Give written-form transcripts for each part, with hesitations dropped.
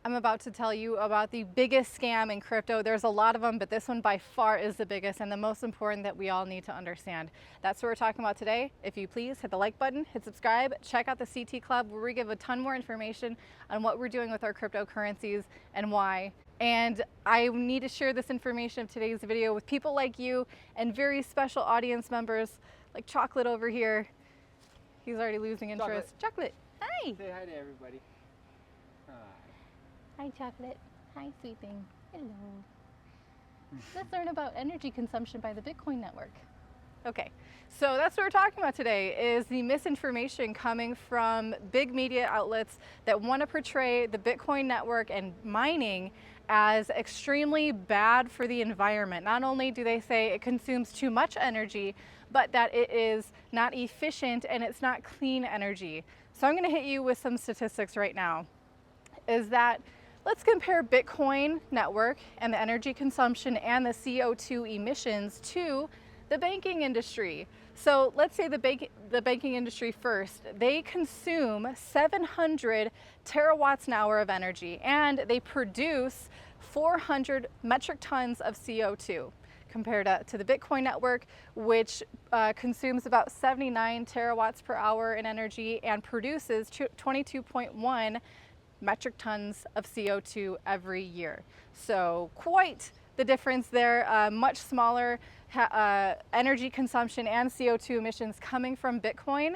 I'm about to tell you about the biggest scam in crypto. There's a lot of them, but this one by far is the biggest and the most important that we all need to understand. That's what we're talking about today. If you please hit the like button, hit subscribe, check out the CT Club where we give a ton more information on what we're doing with our cryptocurrencies and why. And I need to share this information of today's video with people like you and very special audience members like Chocolate over here. He's already losing interest. Chocolate, hi. Say hi to everybody. Hi, Chocolate. Hi, sweet thing. Hello. Let's learn about energy consumption by the Bitcoin network. Okay, so that's what we're talking about today, is the misinformation coming from big media outlets that want to portray the Bitcoin network and mining as extremely bad for the environment. Not only do they say it consumes too much energy, but that it is not efficient and it's not clean energy. So I'm going to hit you with some statistics right now. Is that let's compare Bitcoin network and the energy consumption and the CO2 emissions to the banking industry. So let's say the banking industry first. They consume 700 terawatts an hour of energy and they produce 400 metric tons of CO2 compared to the Bitcoin network, which consumes about 79 terawatts per hour in energy and produces 22.1 metric tons of CO2 every year. So quite the difference there, much smaller energy consumption and CO2 emissions coming from Bitcoin.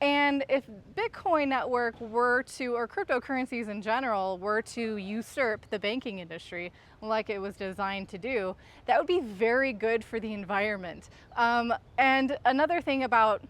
And if Bitcoin network were to, or cryptocurrencies in general, were to usurp the banking industry like it was designed to do, that would be very good for the environment. And another thing about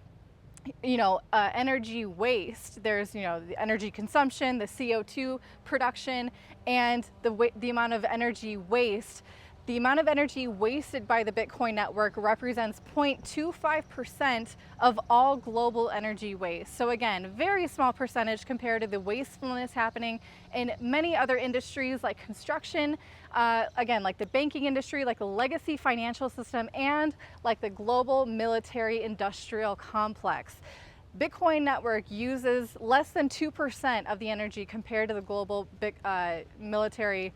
energy waste, there's, the energy consumption, the CO2 production, and the amount of energy waste. The amount of energy wasted by the Bitcoin network represents 0.25% of all global energy waste. So again, very small percentage compared to the wastefulness happening in many other industries like construction, again, like the banking industry, like the legacy financial system, and like the global military industrial complex. Bitcoin network uses less than 2% of the energy compared to the global military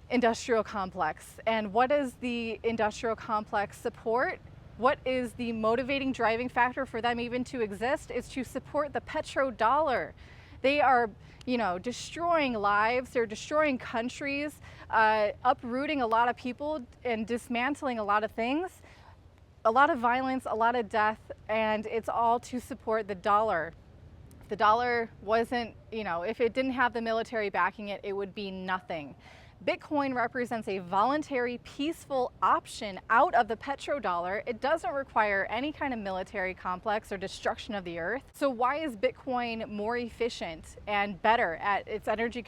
industrial complex. And what does the industrial complex support? What is the motivating driving factor for them even to exist is to support the petrodollar. They are, destroying lives, they're destroying countries, uprooting a lot of people and dismantling a lot of things, a lot of violence, a lot of death, and it's all to support the dollar. If the dollar wasn't, if it didn't have the military backing it, it would be nothing. Bitcoin represents a voluntary, peaceful option out of the petrodollar. It doesn't require any kind of military complex or destruction of the earth. So why is Bitcoin more efficient and better at its energy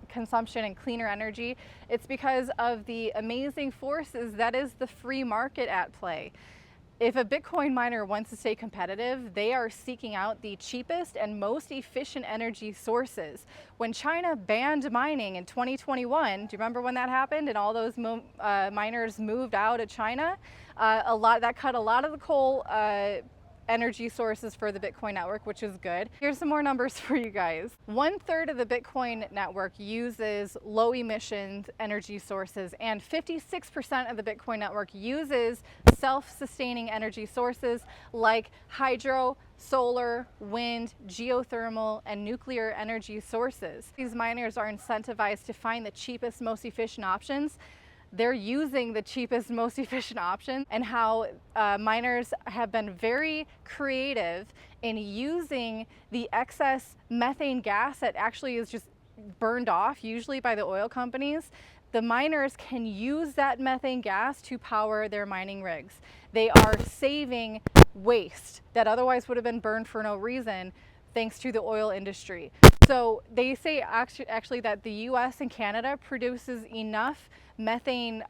consumption and cleaner energy? It's because of the amazing forces that is the free market at play. If a Bitcoin miner wants to stay competitive, they are seeking out the cheapest and most efficient energy sources. When China banned mining in 2021, do you remember when that happened and all those miners moved out of China? That cut a lot of the coal energy sources for the Bitcoin network, which is good. Here's some more numbers for you guys. 1/3 of the Bitcoin network uses low emissions energy sources, and 56% of the Bitcoin network uses self-sustaining energy sources like hydro, solar, wind, geothermal, and nuclear energy sources. These miners are incentivized to find the cheapest, most efficient options. They're using the cheapest, most efficient option, and how miners have been very creative in using the excess methane gas that actually is just burned off, usually by the oil companies. The miners can use that methane gas to power their mining rigs. They are saving waste that otherwise would have been burned for no reason, thanks to the oil industry. So they say actually that the US and Canada produces enough methane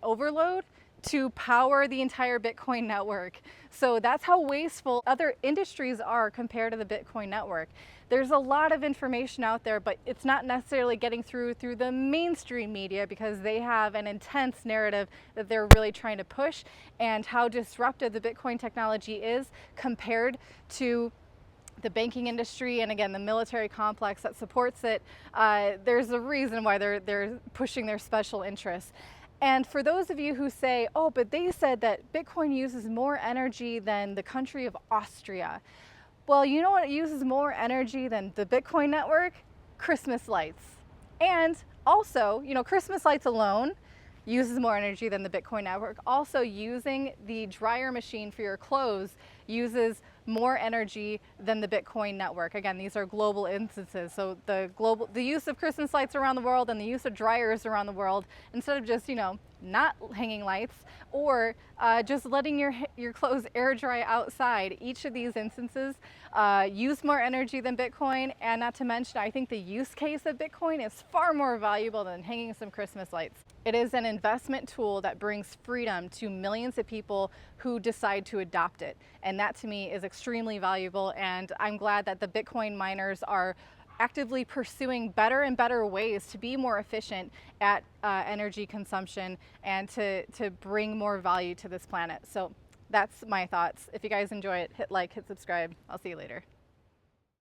overload to power the entire Bitcoin network. So that's how wasteful other industries are compared to the Bitcoin network. There's a lot of information out there, but it's not necessarily getting through the mainstream media because they have an intense narrative that they're really trying to push, and how disruptive the Bitcoin technology is compared to the banking industry and again the military complex that supports it, there's a reason why they're pushing their special interests. And for those of you who say, oh, but they said that Bitcoin uses more energy than the country of Austria. Well, you know what uses more energy than the Bitcoin network? Christmas lights. And also, you know, Christmas lights alone uses more energy than the Bitcoin network. Also, using the dryer machine for your clothes uses more energy than the Bitcoin network. Again, these are global instances. So the use of Christmas lights around the world and the use of dryers around the world, instead of just, you know, not hanging lights or just letting your clothes air dry outside, each of these instances use more energy than Bitcoin. And not to mention, I think the use case of Bitcoin is far more valuable than hanging some Christmas lights. It is an investment tool that brings freedom to millions of people who decide to adopt it. And that to me is extremely valuable. And I'm glad that the Bitcoin miners are actively pursuing better and better ways to be more efficient at energy consumption and to bring more value to this planet. So that's my thoughts. If you guys enjoy it, hit like, hit subscribe. I'll see you later.